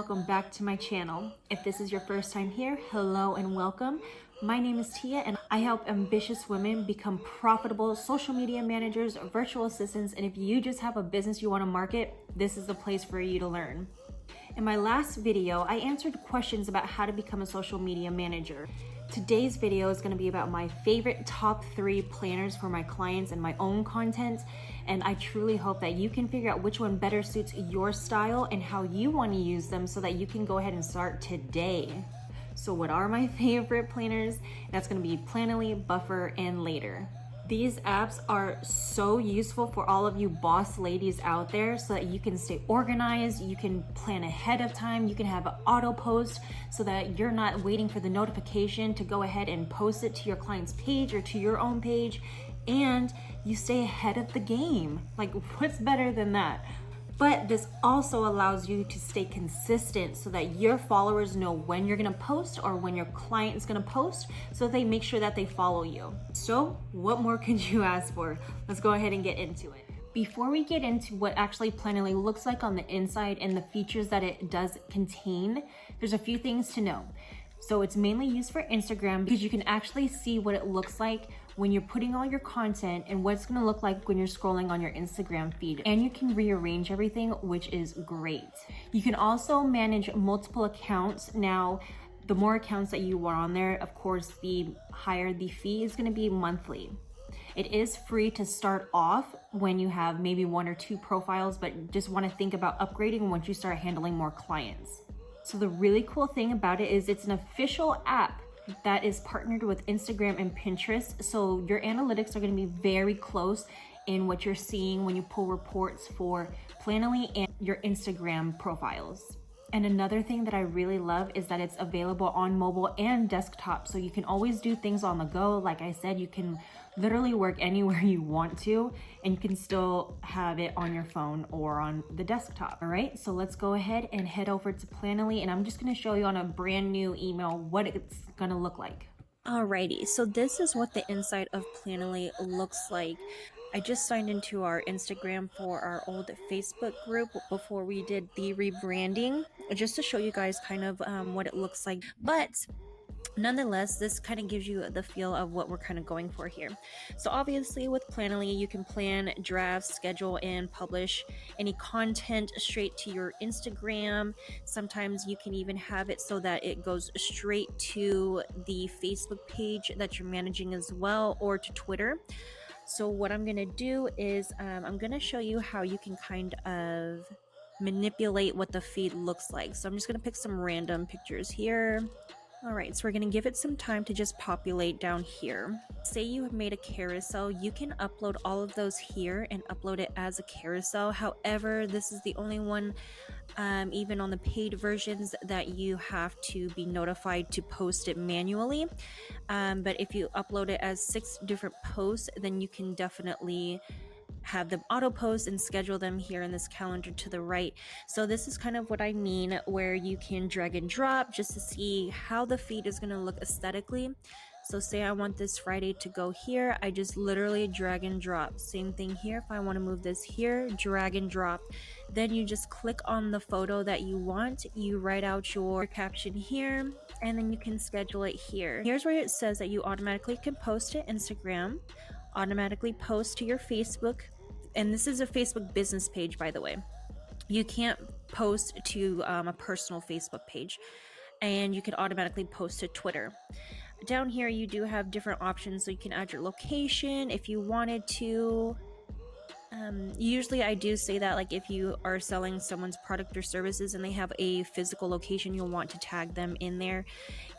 welcome back to my channel. If this is your first time here, hello and welcome. My name is Tia and I help ambitious women become profitable social media managers, virtual assistants, and if you just have a business you want to market, this is the place for you to learn. In my last video, I answered questions about how to become a social media manager. Today's video is going to be about my favorite top 3 planners for my clients and my own content, and I truly hope that you can figure out which one better suits your style and how you want to use them so that you can go ahead and start today. So what are my favorite planners? That's going to be Planoly, Buffer, and Later. These apps are so useful for all of you boss ladies out there so that you can stay organized, you can plan ahead of time, you can have an auto post so that you're not waiting for the notification to go ahead and post it to your client's page or to your own page, and you stay ahead of the game. Like, what's better than that? But this also allows you to stay consistent so that your followers know when you're gonna post or when your client is gonna post, so they make sure that they follow you. So what more could you ask for? Let's go ahead and get into it. Before we get into what actually Planoly looks like on the inside and the features that it does contain, there's a few things to know. So it's mainly used for Instagram because you can actually see what it looks like when you're putting all your content and what it's gonna look like when you're scrolling on your Instagram feed. And you can rearrange everything, which is great. You can also manage multiple accounts. Now, the more accounts that you are on there, of course, the higher the fee is gonna be monthly. It is free to start off when you have maybe 1 or 2 profiles, but just wanna think about upgrading once you start handling more clients. So the really cool thing about it is it's an official app that is partnered with Instagram and Pinterest. So your analytics are going to be very close in what you're seeing when you pull reports for Planoly and your Instagram profiles. And another thing that I really love is that it's available on mobile and desktop. So you can always do things on the go. Like I said, you can literally work anywhere you want to, and you can still have it on your phone or on the desktop. All right, so let's go ahead and head over to Planoly, and I'm just gonna show you on a brand new email what it's gonna look like. Alrighty, so this is what the inside of Planoly looks like. I just signed into our Instagram for our old Facebook group before we did the rebranding, just to show you guys kind of what it looks like. But nonetheless, this kind of gives you the feel of what we're kind of going for here. So obviously with Planoly, you can plan, draft, schedule, and publish any content straight to your Instagram. Sometimes you can even have it so that it goes straight to the Facebook page that you're managing as well, or to Twitter. So what I'm going to do is I'm going to show you how you can kind of manipulate what the feed looks like. So I'm just going to pick some random pictures here. All right, so we're gonna give it some time to just populate down here. Say you have made a carousel, you can upload all of those here and upload it as a carousel. However, this is the only one, even on the paid versions, that you have to be notified to post it manually. But if you upload it as 6 different posts, then you can definitely have them auto post and schedule them here in this calendar to the right. So this is kind of what I mean, where you can drag and drop just to see how the feed is going to look aesthetically. So say I want this Friday to go here, I just literally drag and drop. Same thing here. If I want to move this here, drag and drop. Then you just click on the photo that you want, you write out your caption here, and then you can schedule it here. Here's where it says that you automatically can post to Instagram, automatically post to your Facebook, and this is a Facebook business page, by the way. You can't post to a personal Facebook page, and you can automatically post to Twitter. Down here you do have different options, so you can add your location if you wanted to. Usually I do say that, like, if you are selling someone's product or services and they have a physical location, you'll want to tag them in there.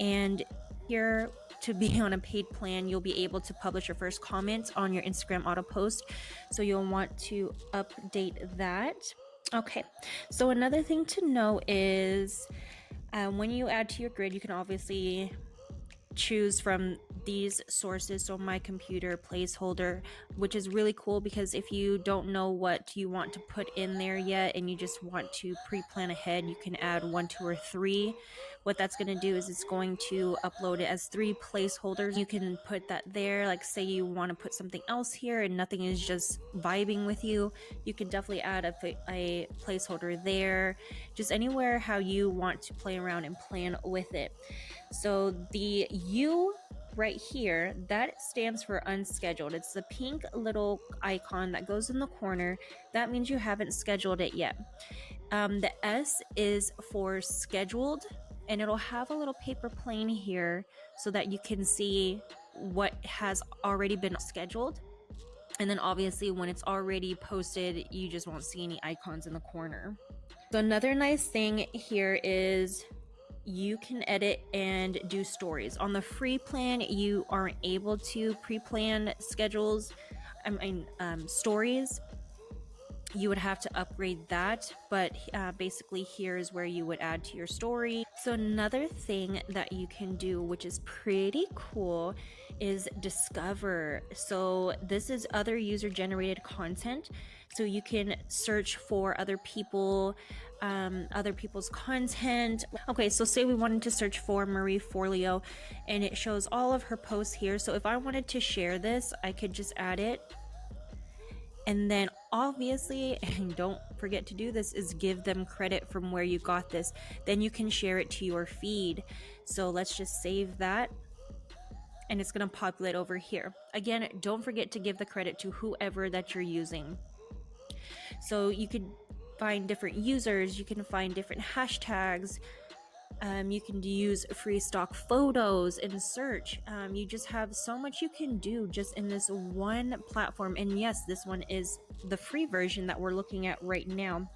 And here, to be on a paid plan, you'll be able to publish your first comment on your Instagram auto post, so you'll want to update that. Okay, so another thing to know is when you add to your grid, you can obviously choose from these sources. So my computer, placeholder, which is really cool because if you don't know what you want to put in there yet and you just want to pre-plan ahead, you can add 1, 2, or 3, what that's going to do is it's going to upload it as 3 placeholders. You can put that there, like say you want to put something else here and nothing is just vibing with you, you can definitely add a placeholder there, just anywhere how you want to play around and plan with it. So the U right here, that stands for unscheduled. It's the pink little icon that goes in the corner. That means you haven't scheduled it yet. The S is for scheduled, and it'll have a little paper plane here so that you can see what has already been scheduled. And then obviously when it's already posted, you just won't see any icons in the corner. So another nice thing here is you can edit and do stories. On the free plan, you aren't able to pre-plan schedules, stories. You would have to upgrade that, but basically here is where you would add to your story. So another thing that you can do, which is pretty cool, is discover. So this is other user generated content. So you can search for other people's content. Okay, so say we wanted to search for Marie Forleo and it shows all of her posts here. So if I wanted to share this, I could just add it. And then obviously, and don't forget to do this, is give them credit from where you got this. Then you can share it to your feed. So let's just save that. And it's going to populate over here. Again, don't forget to give the credit to whoever that you're using. So you could find different users, you can find different hashtags, you can use free stock photos and search. You just have so much you can do just in this one platform. And yes, this one is the free version that we're looking at right now.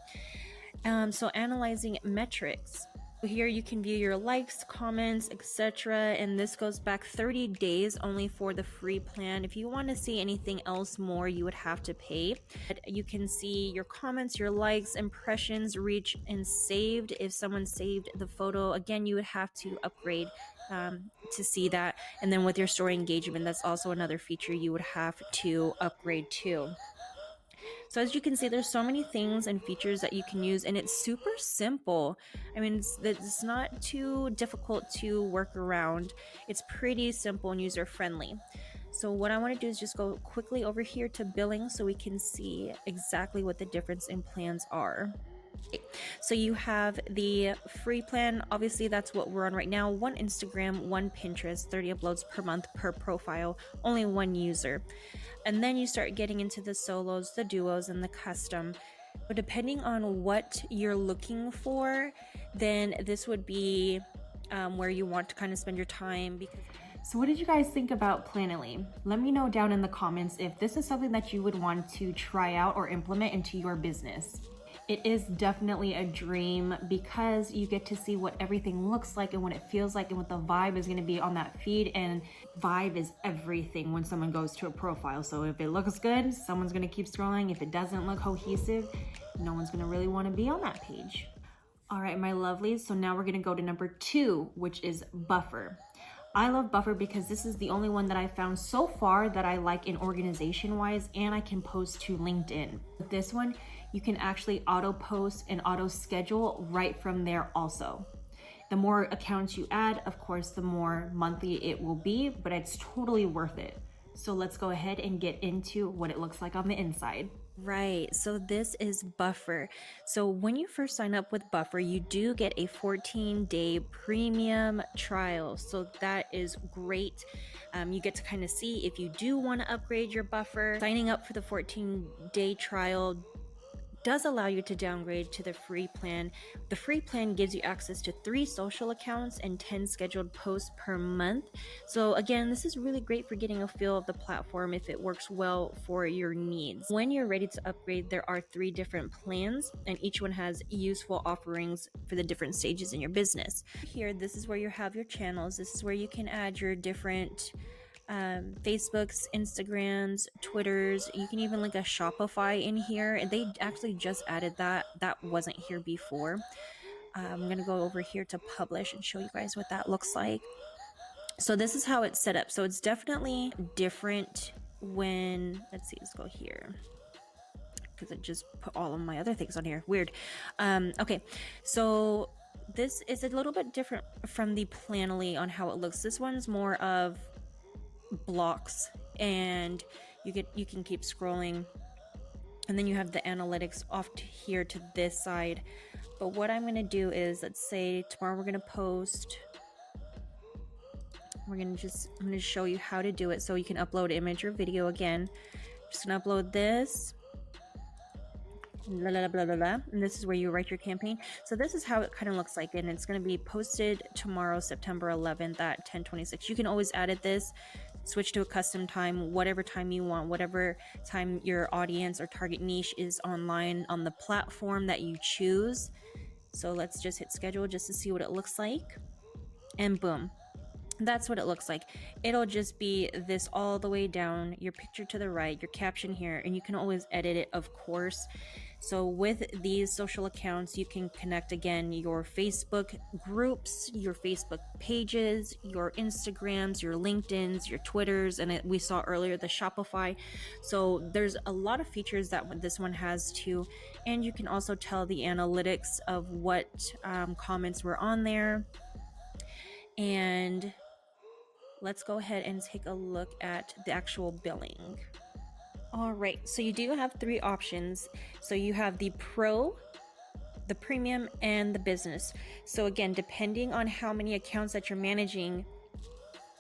So analyzing metrics. Here you can view your likes, comments, etc. And this goes back 30 days only for the free plan. If you want to see anything else more, you would have to pay. But you can see your comments, your likes, impressions, reach, and saved. If someone saved the photo, again, you would have to upgrade to see that. And then with your story engagement, that's also another feature you would have to upgrade to. So as you can see, there's so many things and features that you can use, and it's super simple. I mean, it's not too difficult to work around. It's pretty simple and user friendly. So what I want to do is just go quickly over here to billing so we can see exactly what the difference in plans are. So you have the free plan, obviously that's what we're on right now. 1 Instagram, 1 Pinterest, 30 uploads per month per profile, only 1 user. And then you start getting into the solos, the duos, and the custom. But depending on what you're looking for, then this would be where you want to kind of spend your time. So what did you guys think about Planoly? Let me know down in the comments if this is something that you would want to try out or implement into your business. It is definitely a dream because you get to see what everything looks like and what it feels like and what the vibe is going to be on that feed. And vibe is everything when someone goes to a profile. So if it looks good, someone's going to keep scrolling. If it doesn't look cohesive, no one's going to really want to be on that page. All right, my lovelies. So now we're going to go to number 2, which is Buffer. I love Buffer because this is the only one that I found so far that I like in organization wise, and I can post to LinkedIn. With this one, you can actually auto post and auto schedule right from there also. The more accounts you add, of course, the more monthly it will be, but it's totally worth it. So let's go ahead and get into what it looks like on the inside. Right, so this is Buffer. So when you first sign up with Buffer, you do get a 14-day premium trial. So that is great. You get to kind of see if you do want to upgrade your Buffer. Signing up for the 14-day trial does allow you to downgrade to the free plan. The free plan gives you access to 3 social accounts and 10 scheduled posts per month. So again, this is really great for getting a feel of the platform if it works well for your needs. When you're ready to upgrade, there are 3 different plans and each one has useful offerings for the different stages in your business. Here, this is where you have your channels. This is where you can add your different Facebooks, Instagrams, Twitters. You can even link a Shopify in here. They actually just added that. That wasn't here before. I'm going to go over here to publish and show you guys what that looks like. So this is how it's set up. So it's definitely different when, let's see, let's go here. Because it just put all of my other things on here. Weird. Okay, so This is a little bit different from the Planoly on how it looks. This one's more of blocks, and you can keep scrolling, and then you have the analytics off to here to this side. But what I'm going to do is, let's say tomorrow we're going to post, I'm going to show you how to do it so you can upload image or video. Again, just going to upload this, blah, blah, blah, blah, blah. And this is where you write your campaign. So this is how it kind of looks like, and it's going to be posted tomorrow, September 11th at 10:26. You can always edit this, switch to a custom time, whatever time you want, whatever time your audience or target niche is online on the platform that you choose. So let's just hit schedule just to see what it looks like, and boom, that's what it looks like. It'll just be this all the way down, your picture to the right, your caption here, and you can always edit it, of course. So with these social accounts, you can connect, again, your Facebook groups, your Facebook pages, your Instagrams, your LinkedIns, your Twitters, and we saw earlier the Shopify. So there's a lot of features that this one has too, and you can also tell the analytics of what comments were on there. And let's go ahead and take a look at the actual billing. All right, so you do have 3 options. So you have the Pro, the Premium, and the Business. So again, depending on how many accounts that you're managing,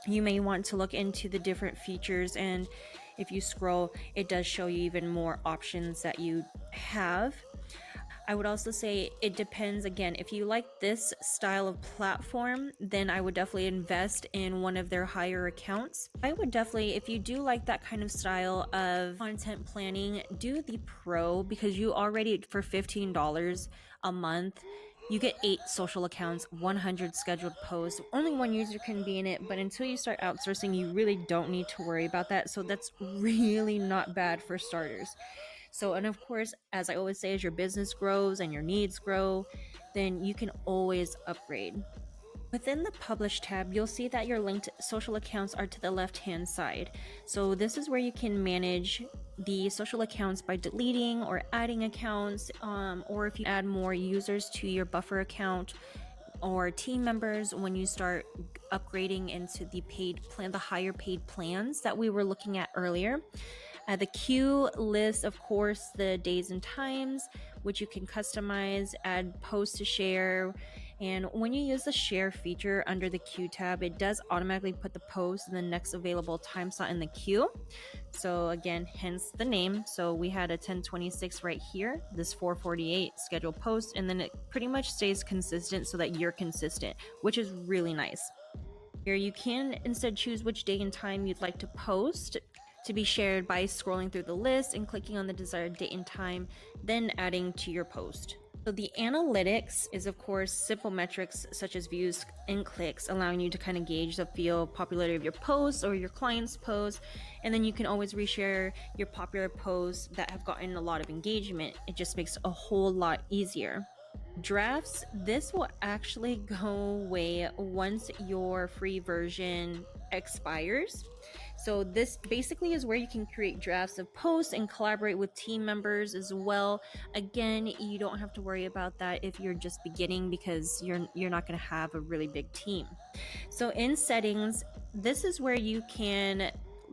you may want to look into the different features, and if you scroll, it does show you even more options that you have. I would also say it depends. Again, if you like this style of platform, then I would definitely invest in one of their higher accounts. I would definitely, if you do like that kind of style of content planning, do the Pro, because you already, for $15 a month, you get 8 social accounts, 100 scheduled posts. Only one user can be in it, but until you start outsourcing, you really don't need to worry about that. So that's really not bad for starters. So, and of course, as I always say, as your business grows and your needs grow, then you can always upgrade. Within the Publish tab, you'll see that your linked social accounts are to the left-hand side. So this is where you can manage the social accounts by deleting or adding accounts, or if you add more users to your buffer account or team members when you start upgrading into the paid plan, the higher paid plans that we were looking at earlier. The queue lists, of course, the days and times, which you can customize, add posts to share. And when you use the share feature under the queue tab, it does automatically put the post in the next available time slot in the queue. So again, hence the name. So we had a 10:26 right here, this 4:48 scheduled post, and then it pretty much stays consistent so that you're consistent, which is really nice. Here you can instead choose which day and time you'd like to post to be shared by scrolling through the list and clicking on the desired date and time, then adding to your post. So the analytics is, of course, simple metrics such as views and clicks, allowing you to kind of gauge the popularity of your posts or your client's posts. And then you can always reshare your popular posts that have gotten a lot of engagement. It just makes it a whole lot easier. Drafts, this will actually go away once your free version expires. So this basically is where you can create drafts of posts and collaborate with team members as well. Again, you don't have to worry about that if you're just beginning, because you're not going to have a really big team. So in settings, this is where you can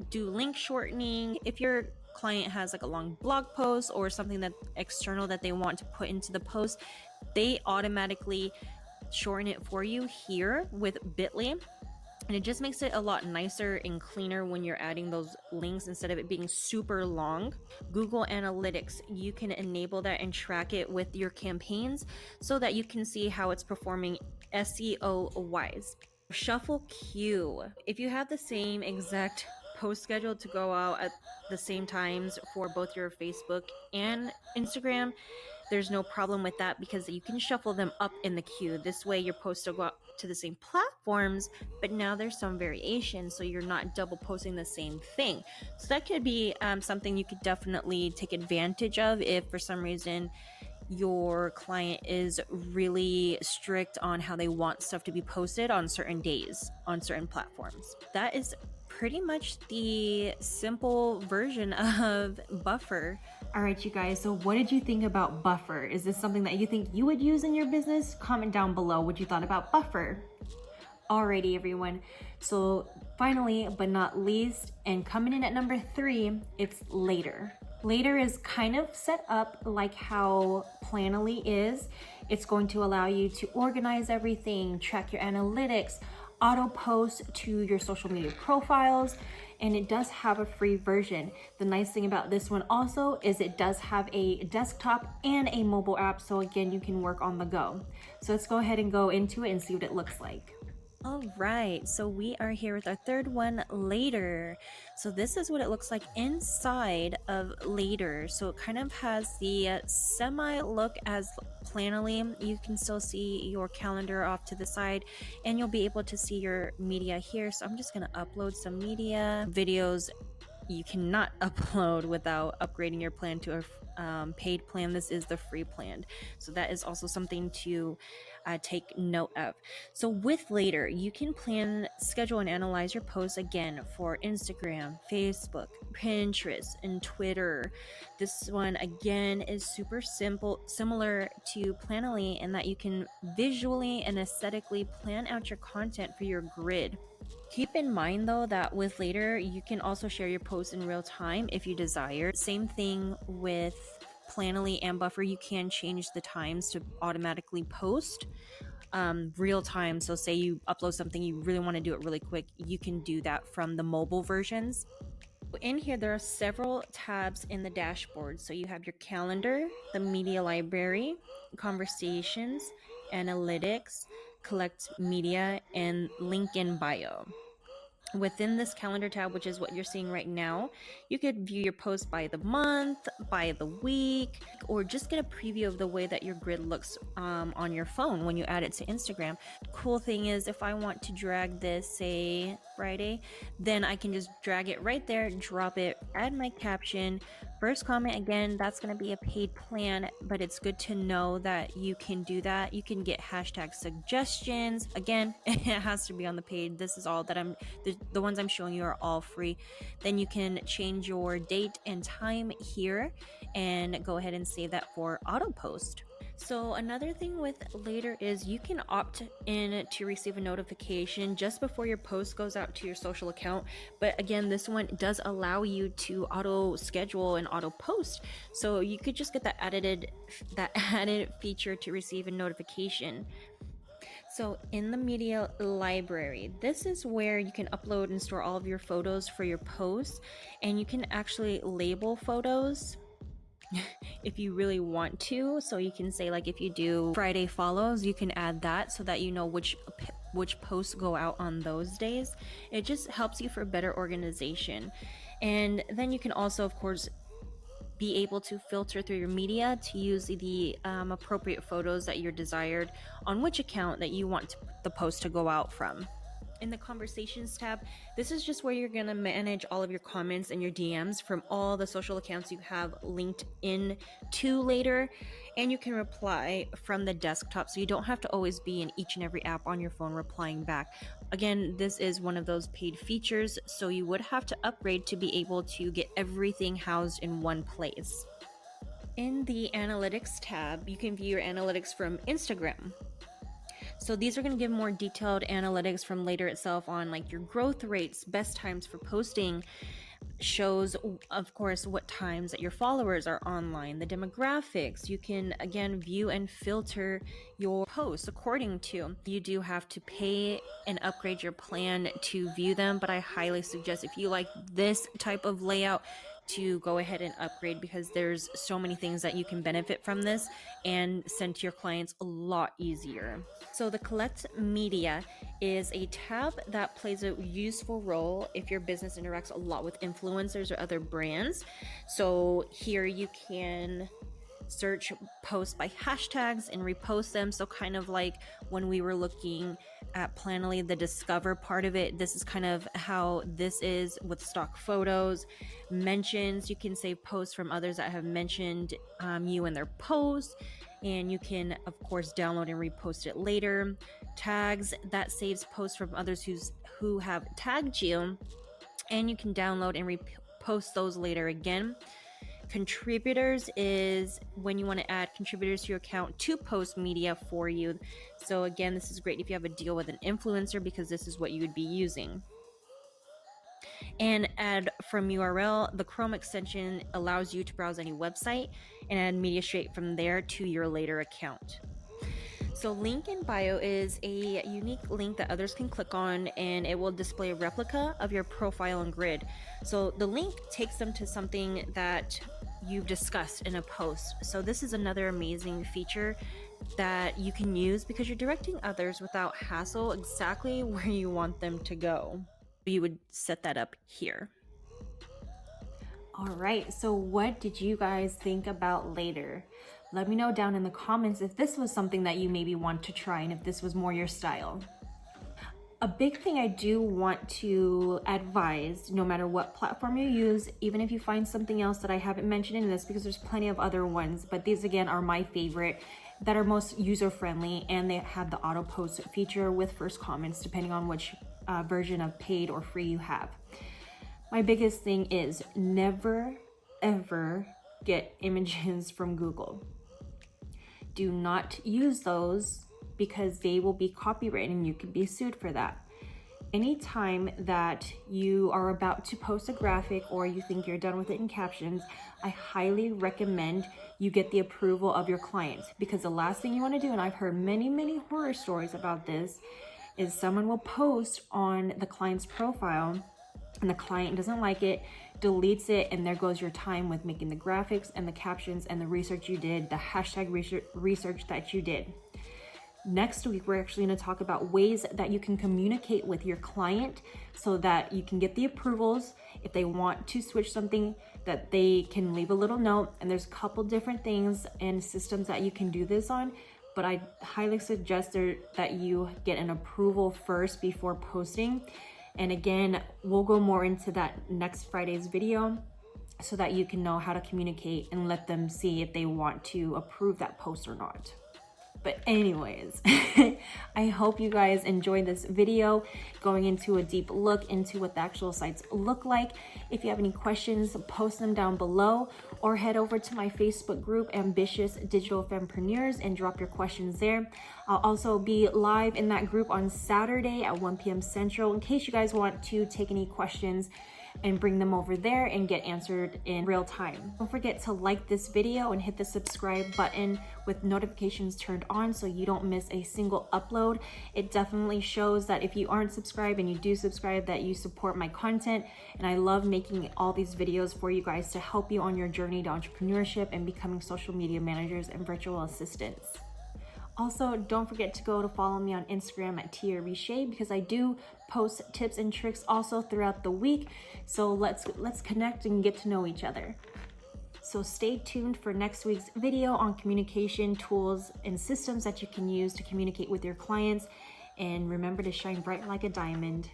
do link shortening. If your client has like a long blog post or something that external that they want to put into the post, they automatically shorten it for you here with Bitly. And it just makes it a lot nicer and cleaner when you're adding those links instead of it being super long. Google Analytics, you can enable that and track it with your campaigns so that you can see how it's performing SEO wise. Shuffle queue. If you have the same exact post schedule to go out at the same times for both your Facebook and Instagram, there's no problem with that because you can shuffle them up in the queue. This way your posts will go out to the same platforms, but now there's some variation, so you're not double posting the same thing. So that could be something you could definitely take advantage of if for some reason your client is really strict on how they want stuff to be posted on certain days on certain platforms. That is pretty much the simple version of Buffer. All right, you guys, so what did you think about Buffer? Is this something that you think you would use in your business? Comment down below what you thought about Buffer. Alrighty, everyone. So finally, but not least, and coming in at number 3, it's Later. Later is kind of set up like how Planoly is. It's going to allow you to organize everything, track your analytics, auto post to your social media profiles, and it does have a free version. The nice thing about this one also is it does have a desktop and a mobile app, so again, you can work on the go. So let's go ahead and go into it and see what it looks like. All right, so we are here with our third one, Later. So this is what it looks like inside of Later. So it kind of has the semi look as Planoly. You can still see your calendar off to the side, and you'll be able to see your media here. So I'm just gonna upload some media videos. You cannot upload without upgrading your plan to a paid plan. This is the free plan, so that is also something to take note of. So with Later, you can plan, schedule, and analyze your posts again for Instagram, Facebook, Pinterest, and Twitter. This one again is super simple, similar to Planoly, in that you can visually and aesthetically plan out your content for your grid. Keep in mind though that with Later, you can also share your posts in real time if you desire. Same thing with Planoly and Buffer, you can change the times to automatically post real time. So say you upload something, you really want to do it really quick, you can do that from the mobile versions. In here, there are several tabs in the dashboard. So you have your calendar, the media library, conversations, analytics, collect media, and link in bio. Within this calendar tab, which is what you're seeing right now, you could view your posts by the month, by the week, or just get a preview of the way that your grid looks on your phone when you add it to Instagram. Cool thing is, if I want to drag this, say Friday, then I can just drag it right there, drop it, add my caption. First comment, again, that's going to be a paid plan, but it's good to know that you can do that. You can get hashtag suggestions. Again, it has to be on the paid. This is all that the ones I'm showing you are all free. Then you can change your date and time here and go ahead and save that for auto post. So another thing with Later is you can opt in to receive a notification just before your post goes out to your social account. But again, this one does allow you to auto schedule and auto post. So you could just get that added feature to receive a notification. So in the media library, this is where you can upload and store all of your photos for your posts, and you can actually label photos if you really want to. So you can say, like, if you do Friday follows, you can add that so that you know which posts go out on those days. It just helps you for better organization. And then you can also, of course, be able to filter through your media to use the appropriate photos that you're desired on which account that you want the post to go out from. In the conversations tab, this is just where you're going to manage all of your comments and your DMs from all the social accounts you have linked in to Later, and you can reply from the desktop, so you don't have to always be in each and every app on your phone replying back. Again, this is one of those paid features, so you would have to upgrade to be able to get everything housed in one place. In the analytics tab, you can view your analytics from Instagram. So these are going to give more detailed analytics from Later itself on, like, your growth rates, best times for posting, shows, of course, what times that your followers are online, the demographics. You can again view and filter your posts according to. You do have to pay and upgrade your plan to view them, but I highly suggest, if you like this type of layout, to go ahead and upgrade, because there's so many things that you can benefit from this and send to your clients a lot easier. So the collect media is a tab that plays a useful role if your business interacts a lot with influencers or other brands. So here you can search posts by hashtags and repost them. So kind of like when we were looking at Planoly, the discover part of it, this is kind of how this is with stock photos. Mentions, you can save posts from others that have mentioned you in their posts, and you can of course download and repost it later. Tags, that saves posts from others who have tagged you, and you can download and repost those later again. Contributors is when you want to add contributors to your account to post media for you. So again, this is great if you have a deal with an influencer because this is what you would be using. And add from URL, the Chrome extension allows you to browse any website and add media straight from there to your later account. So link in bio is a unique link that others can click on, and it will display a replica of your profile and grid. So the link takes them to something that you've discussed in a post. So this is another amazing feature that you can use because you're directing others without hassle exactly where you want them to go. You would set that up here. All right, so what did you guys think about later? Let me know down in the comments if this was something that you maybe want to try and if this was more your style. A big thing I do want to advise, no matter what platform you use, even if you find something else that I haven't mentioned in this, because there's plenty of other ones, but these again are my favorite that are most user-friendly, and they have the auto post feature with first comments depending on which version of paid or free you have. My biggest thing is never ever get images from Google. Do not use those because they will be copyrighted and you can be sued for that. Anytime that you are about to post a graphic or you think you're done with it in captions, I highly recommend you get the approval of your client, because the last thing you want to do, and I've heard many horror stories about this, is someone will post on the client's profile and the client doesn't like it, deletes it, and there goes your time with making the graphics and the captions and the research you did, the hashtag research that you did. Next week, we're actually going to talk about ways that you can communicate with your client so that you can get the approvals. If they want to switch something, that they can leave a little note, and there's a couple different things and systems that you can do this on, but I highly suggest that you get an approval first before posting. And again, we'll go more into that next Friday's video so that you can know how to communicate and let them see if they want to approve that post or not. But anyways, I hope you guys enjoyed this video going into a deep look into what the actual sites look like. If you have any questions, post them down below or head over to my Facebook group, Ambitious Digital Fempreneurs, and drop your questions there. I'll also be live in that group on Saturday at 1 p.m. Central in case you guys want to take any questions and bring them over there and get answered in real time. Don't forget to like this video and hit the subscribe button with notifications turned on so you don't miss a single upload. It definitely shows that if you aren't subscribed and you do subscribe, that you support my content. And I love making all these videos for you guys to help you on your journey to entrepreneurship and becoming social media managers and virtual assistants. Also, don't forget to go to follow me on Instagram at Tia Riche, because I do post tips and tricks also throughout the week. So let's connect and get to know each other. So stay tuned for next week's video on communication tools and systems that you can use to communicate with your clients. And remember to shine bright like a diamond.